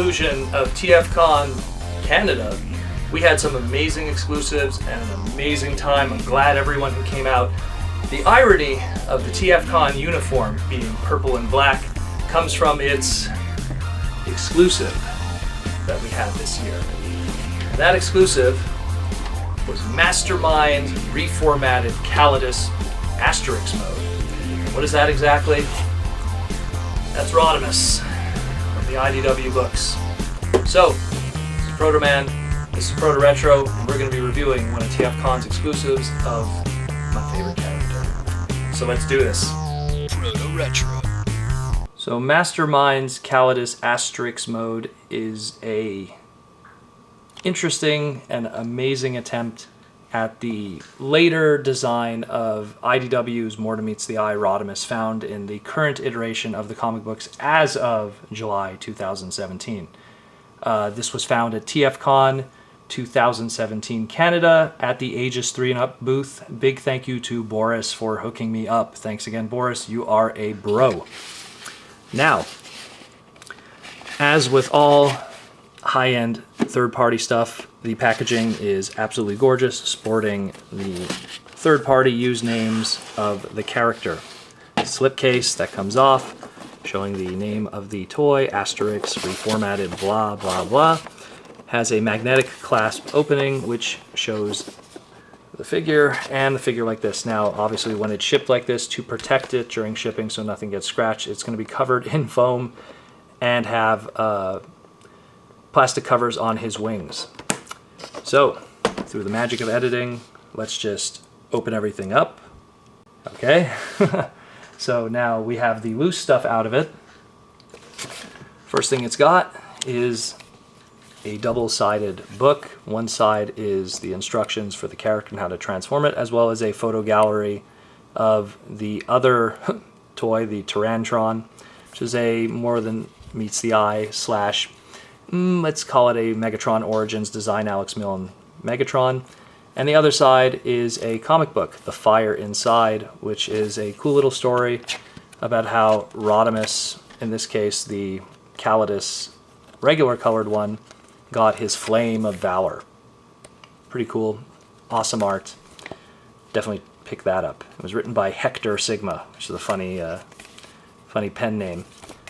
conclusion of TFcon Canada, we had some amazing exclusives and an amazing time. I'm glad everyone who came out. The irony of the TFcon uniform being purple and black comes from its exclusive that we had this year. That exclusive was Mastermind reformatted Calidus Asterisk mode. What is that exactly? That's Rodimus from the IDW books. So, this is Protoman, this is Proto Retro, and we're going to be reviewing one of TFcon's exclusives of my favorite character. So let's do this. Proto Retro. So Mastermind's Calidus Asterisk mode is a interesting and amazing attempt at the later design of IDW's More Than Meets the Eye Rodimus, found in the current iteration of the comic books as of July 2017. This was found at TFcon 2017 Canada at the Ages3AndUp booth. Big thank you to Boris for hooking me up. Thanks again, Boris. You are a bro. Now, as with all high-end third-party stuff, the packaging is absolutely gorgeous, sporting the third-party usernames of the character. Slipcase that comes off, showing the name of the toy, asterisk, reformatted, blah, blah, blah. Has a magnetic clasp opening, which shows the figure, and the figure like this. Now, obviously, when it's shipped like this, to protect it during shipping so nothing gets scratched, it's going to be covered in foam and have plastic covers on his wings. So, through the magic of editing, let's just open everything up. Okay, so now we have the loose stuff out of it. First thing it's got is a double-sided book. One side is the instructions for the character and how to transform it, as well as a photo gallery of the other toy, the Tyrantron, which is a More Than Meets the Eye slash, let's call it a Megatron Origins design, Alex Milne Megatron. And the other side is a comic book, The Fire Inside, which is a cool little story about how Rodimus, in this case the Calidus regular colored one, got his Flame of Valor. Pretty cool, awesome art. Definitely pick that up. It was written by Hector Sigma, which is a funny pen name.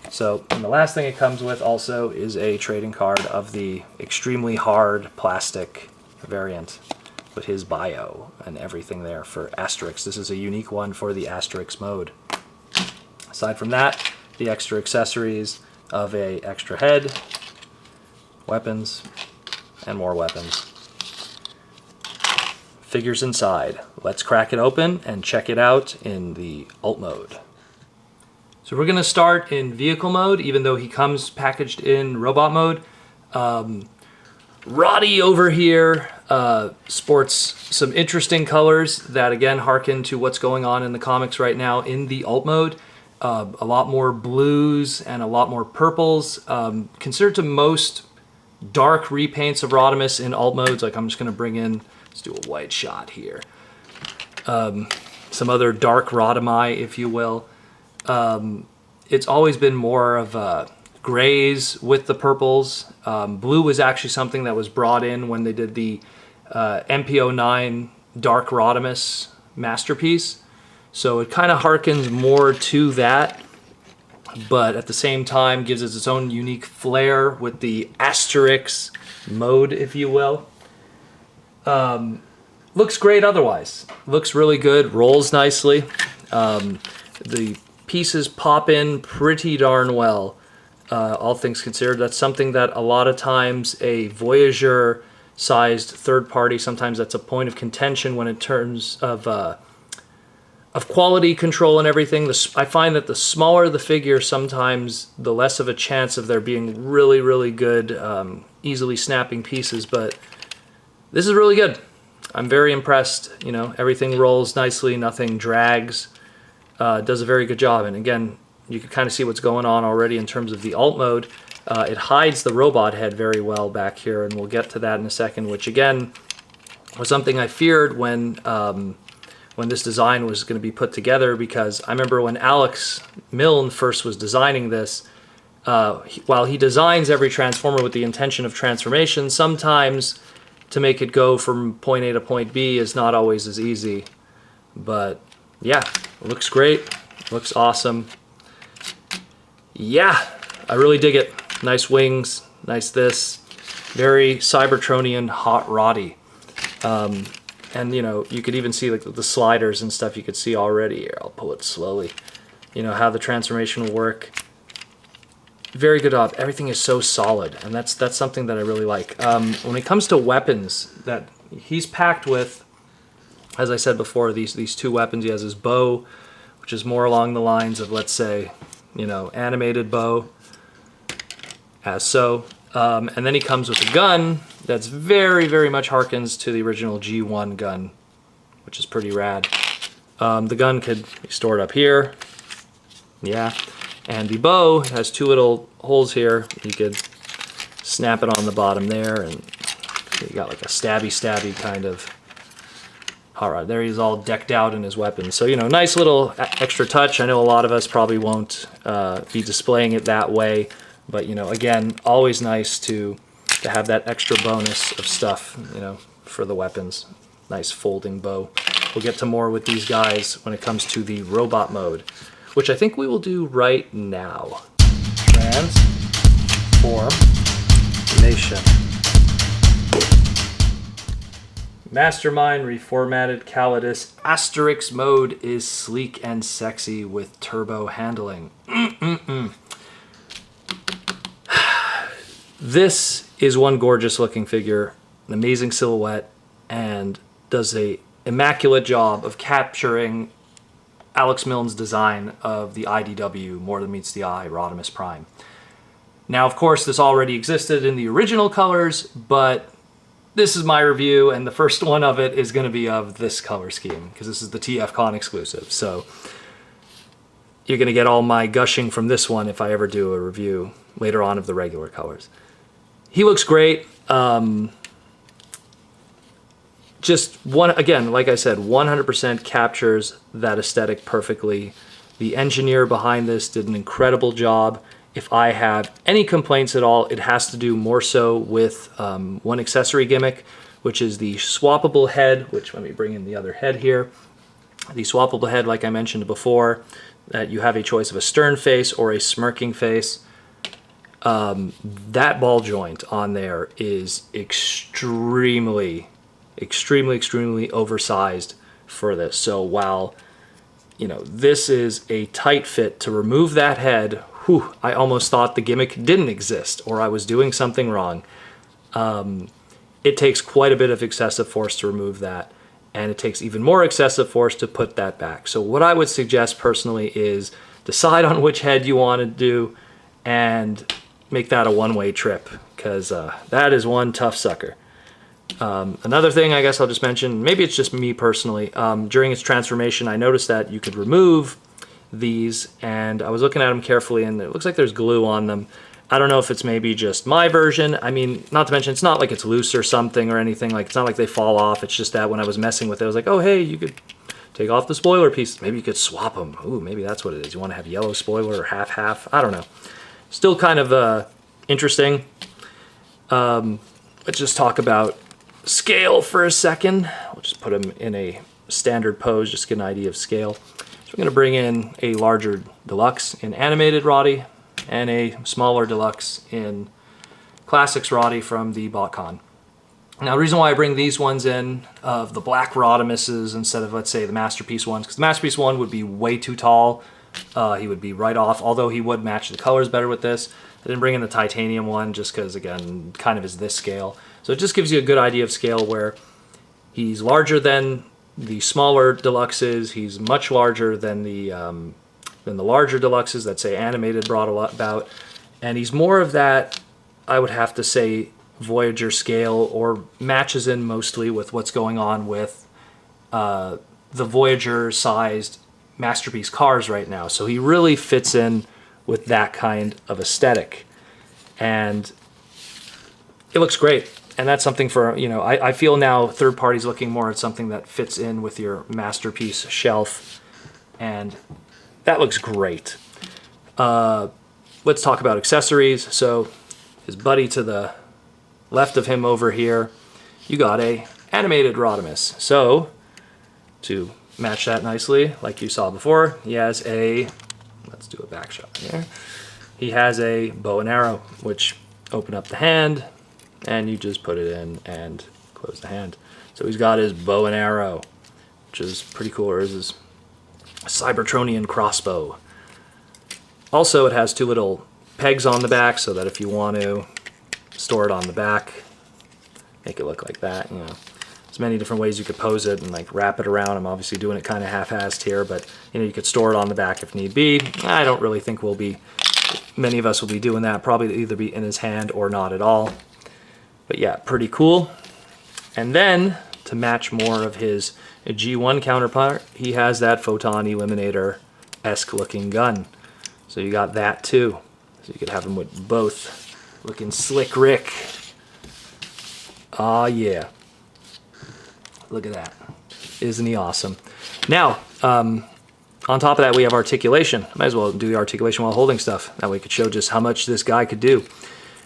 So, and the last thing it comes with also is a trading card of the extremely hard plastic variant with his bio and everything there for Asterix. This is a unique one for the Asterix mode. Aside from that, the extra accessories of a extra head, weapons, and more weapons. Figures inside. Let's crack it open and check it out in the alt mode. So we're going to start in vehicle mode, even though he comes packaged in robot mode. Roddy over here sports some interesting colors that again harken to what's going on in the comics right now in the alt mode. A lot more blues and a lot more purples. Considered to most dark repaints of Rodimus in alt modes, like I'm just going to bring in, let's do a white shot here. Some other dark Rodimi, if you will. It's always been more of grays with the purples. Blue was actually something that was brought in when they did the MPO9 Dark Rodimus masterpiece. So it kind of harkens more to that, but at the same time gives it its own unique flair with the asterisk mode, if you will. Looks great otherwise. Looks really good, rolls nicely. The pieces pop in pretty darn well, all things considered. That's something that a lot of times a Voyager-sized third party, sometimes that's a point of contention when in terms of quality control and everything. I find that the smaller the figure, sometimes the less of a chance of there being really, really good, easily snapping pieces, but this is really good. I'm very impressed. You know, everything rolls nicely, nothing drags. Does a very good job, and again, you can kind of see what's going on already in terms of the alt mode. It hides the robot head very well back here, and we'll get to that in a second, which again was something I feared when this design was going to be put together, because I remember when Alex Milne first was designing this, while he designs every transformer with the intention of transformation, sometimes to make it go from point A to point B is not always as easy. But yeah, it looks great, looks awesome. Yeah, I really dig it. Nice wings, nice this. Very Cybertronian hot roddy. And you know, you could even see like the sliders and stuff you could see already. Here, I'll pull it slowly. You know, how the transformation will work. Very good job. Everything is so solid, and that's something that I really like. When it comes to weapons that he's packed with, as I said before, these two weapons. He has his bow, which is more along the lines of, let's say, you know, animated bow, as so. And then he comes with a gun that's very, very much harkens to the original G1 gun, which is pretty rad. The gun could be stored up here. Yeah. And the bow has two little holes here. You could snap it on the bottom there, and you got like a stabby kind of. All right, there he's all decked out in his weapons. So, you know, nice little extra touch. I know a lot of us probably won't be displaying it that way, but, you know, again, always nice to have that extra bonus of stuff, you know, for the weapons. Nice folding bow. We'll get to more with these guys when it comes to the robot mode, which I think we will do right now. Transformation. Mastermind reformatted Calidus Asterisk mode is sleek and sexy with turbo handling. This is one gorgeous looking figure, an amazing silhouette, and does a immaculate job of capturing Alex Milne's design of the IDW, More Than Meets the Eye, Rodimus Prime. Now, of course, this already existed in the original colors, but this is my review, and the first one of it is going to be of this color scheme, because this is the TFcon exclusive. So you're going to get all my gushing from this one if I ever do a review later on of the regular colors. He looks great. Just one, again, like I said, 100% captures that aesthetic perfectly. The engineer behind this did an incredible job. If I have any complaints at all, it has to do more so with one accessory gimmick, which is the swappable head, which, let me bring in the other head here. The swappable head, like I mentioned before, that you have a choice of a stern face or a smirking face. That ball joint on there is extremely oversized for this. So while, you know, this is a tight fit, to remove that head, whew, I almost thought the gimmick didn't exist or I was doing something wrong. It takes quite a bit of excessive force to remove that, and it takes even more excessive force to put that back. So what I would suggest personally is decide on which head you want to do and make that a one-way trip, because that is one tough sucker. Another thing I guess I'll just mention, maybe it's just me personally, during its transformation I noticed that you could remove these, and I was looking at them carefully and it looks like there's glue on them. I don't know if it's maybe just my version. I mean, not to mention, it's not like it's loose or something or anything. Like, it's not like they fall off. It's just that when I was messing with it, I was like, oh, hey, you could take off the spoiler piece. Maybe you could swap them. Ooh, maybe that's what it is. You want to have yellow spoiler or half-half. I don't know. Still kind of interesting. Let's just talk about scale for a second. We'll just put them in a standard pose, just to get an idea of scale. So we're going to bring in a larger deluxe in animated Roddy and a smaller deluxe in classics Roddy from the BotCon. Now, the reason why I bring these ones in of the black Rodimuses instead of, let's say, the Masterpiece ones, because the Masterpiece one would be way too tall. He would be right off, although he would match the colors better with this. I didn't bring in the titanium one just because, again, kind of is this scale. So it just gives you a good idea of scale where he's larger than the smaller deluxes. He's much larger than the larger deluxes that, say, animated brought about. And he's more of that, I would have to say, Voyager scale, or matches in mostly with what's going on with the Voyager-sized Masterpiece cars right now. So he really fits in with that kind of aesthetic. And it looks great. And that's something for, you know, I feel now third parties looking more at something that fits in with your Masterpiece shelf. And that looks great. Let's let's talk about accessories. So his buddy to the left of him over here, you got a animated Rodimus. So to match that nicely, like you saw before, he has a, let's do a back shot here. He has a bow and arrow, which open up the hand, and you just put it in and close the hand. So he's got his bow and arrow, which is pretty cool, or his Cybertronian crossbow. Also, it has two little pegs on the back, so that if you want to store it on the back, make it look like that, you know. There's many different ways you could pose it and like wrap it around. I'm obviously doing it kind of half-assed here, but you know, you could store it on the back if need be. I don't really think many of us will be doing that. Probably either be in his hand or not at all. But yeah, pretty cool. And then to match more of his G1 counterpart, he has that Photon Eliminator-esque looking gun. So you got that too. So you could have him with both. Looking slick Rick. Ah, yeah. Look at that. Isn't he awesome? Now, on top of that, we have articulation. Might as well do the articulation while holding stuff. That way we could show just how much this guy could do.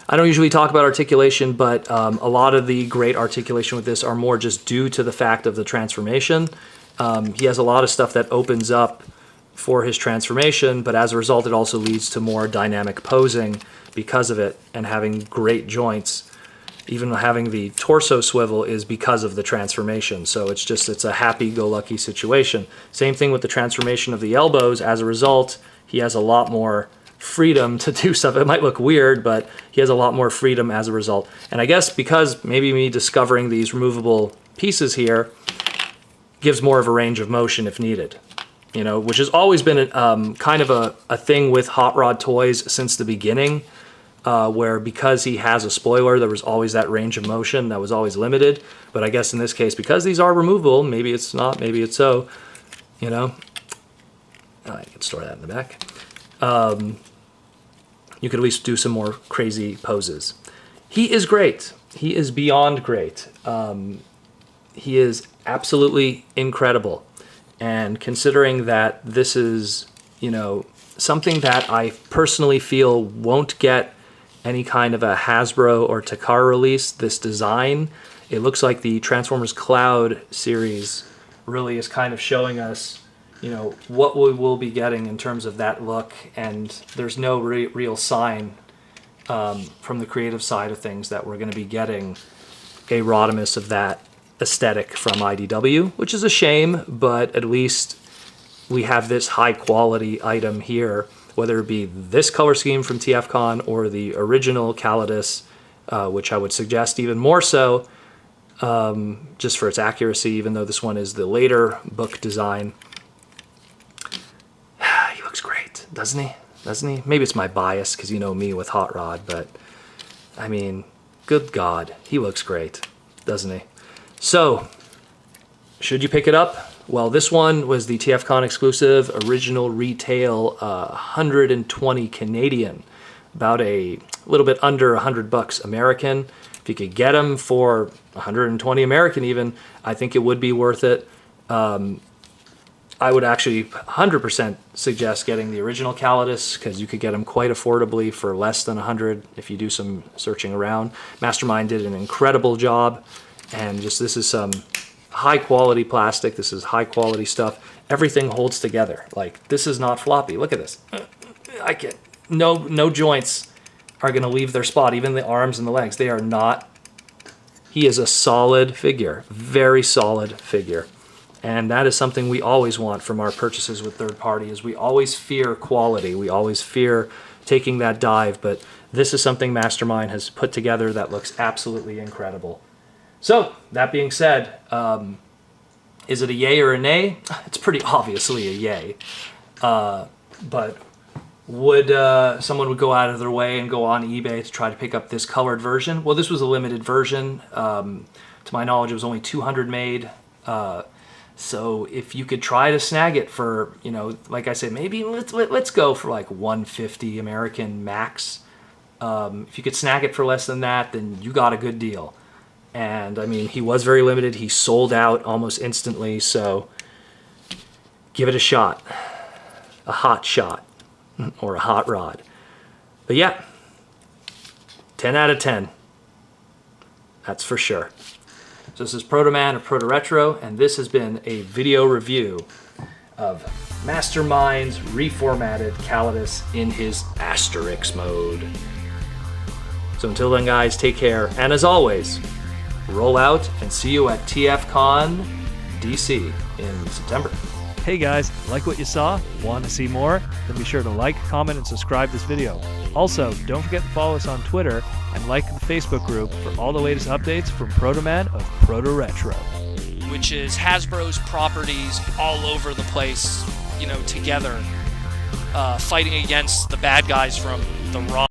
I don't usually talk about articulation, but a lot of the great articulation with this are more just due to the fact of the transformation. He has a lot of stuff that opens up for his transformation, but as a result, it also leads to more dynamic posing because of it, and having great joints. Even having the torso swivel is because of the transformation. So it's a happy-go-lucky situation. Same thing with the transformation of the elbows. As a result, he has a lot more freedom to do stuff. It might look weird, but he has a lot more freedom as a result. And I guess because maybe me discovering these removable pieces here gives more of a range of motion if needed. You know, which has always been kind of a thing with hot rod toys since the beginning. Where because he has a spoiler, there was always that range of motion that was always limited. But I guess in this case, because these are removable, maybe it's not, maybe it's so, you know. I can store that in the back. You could at least do some more crazy poses. He is great. He is beyond great. He is absolutely incredible. And considering that this is, you know, something that I personally feel won't get any kind of a Hasbro or Takara release, this design, it looks like the Transformers Cloud series really is kind of showing us, you know, what we will be getting in terms of that look, and there's no real sign from the creative side of things that we're going to be getting a Rodimus of that aesthetic from IDW, which is a shame, but at least we have this high quality item here, whether it be this color scheme from TFcon or the original Calidus, which I would suggest even more so, just for its accuracy, even though this one is the later book design. He looks great, doesn't he? Doesn't he? Maybe it's my bias, because you know me with Hot Rod, but I mean, good God, he looks great, doesn't he? So, should you pick it up? Well, this one was the TFcon exclusive, original retail, 120 Canadian, about a little bit under $100 American. If you could get them for 120 American even, I think it would be worth it. I would actually 100% suggest getting the original Calidus, because you could get them quite affordably for less than 100 if you do some searching around. Mastermind did an incredible job, and just this is some high quality plastic. This is high quality stuff. Everything holds together. Like, this is not floppy. Look at this. I can't. No joints are going to leave their spot. Even the arms and the legs, they are not. He is a solid figure, very solid figure. And that is something we always want from our purchases with third party, is we always fear quality. We always fear taking that dive, but this is something Mastermind has put together that looks absolutely incredible. So, that being said, is it a yay or a nay? It's pretty obviously a yay. But would someone would go out of their way and go on eBay to try to pick up this colored version? Well, this was a limited version. To my knowledge, it was only 200 made. So if you could try to snag it for, you know, like I said, maybe let's go for like 150 American max. If you could snag it for less than that, then you got a good deal. And I mean, he was very limited. He sold out almost instantly. So give it a shot, a hot shot, or a hot rod. But yeah, 10 out of 10. That's for sure. So this is Protoman of Proto Retro, and this has been a video review of Mastermind's reformatted Calidus in his Asterisk mode. So until then, guys, take care, and as always, roll out and see you at TFcon DC in September. Hey guys, like what you saw? Want to see more? Then be sure to like, comment, and subscribe this video. Also, don't forget to follow us on Twitter and like the Facebook group for all the latest updates from Protoman of Proto Retro. Which is Hasbro's properties all over the place, together, fighting against the bad guys from the wrong.